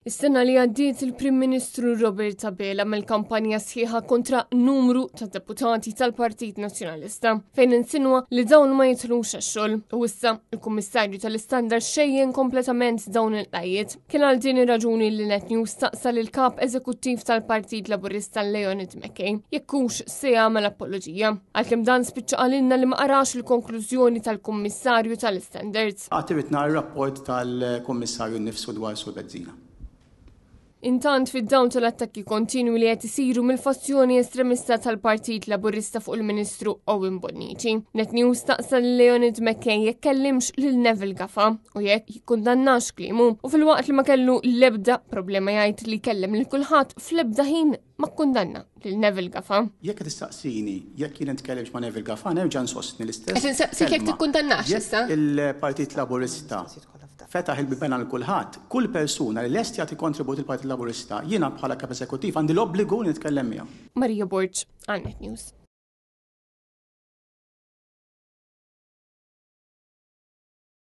Is-sena li għaddiet il-Prim Ministru Robert Abela mill-kampanja sħiħa kontra numru ta' deputati tal-Partit Nazzjonalista fejn insinwa li dawn ma jidħlux għax-xogħol u issa il-Kummissarju tal-Istandard xejjen kompletament dawn il-qajjiet. Kien għal din ir-raġuni li Net News staqsal il-kap eżekuttiv tal-Partit Laburista Leonid Mackay jekkux se jagħmel apoloġija. Għalkemm dan spiċċa qalilna li ma qarax il-konklużjoni tal-Kummissarju tal-Standards. Għatibitna r-rapport tal-Kummissarju nnifsu dwar Sur Bezzina. Intant fid-dawn tal-attakki kontinwi li qed isiru mill-fazzjoni estremista tal-Partit Laburista fuq il-Ministru Owen Bonnici. Net News staqsa Leonid Mackay jekk kellimx lil Neville Gaffa u jekk jikkundannax kliemu u fil-waqt li ma kellu l-ebda problema jgħid li kellem lil kulħadd fl-ebda ħin ma kkundanna lil Neville Gaffa. Jekk tistaqsini jekk jien nitkellimx ma' Neville Gaffa nerġa' nsostni l-istess. Qed insaqsik jekk tikkundannax issa? Il-Partit Laburista fetaħ il-biben għal kulħadd, kull persuna li lest jagħti kontribut il-Partit Laburista, jiena bħala kap eżekuttiv għandi l-obbligu li nitkellem miegħu. Marija Borġ, għal Net News.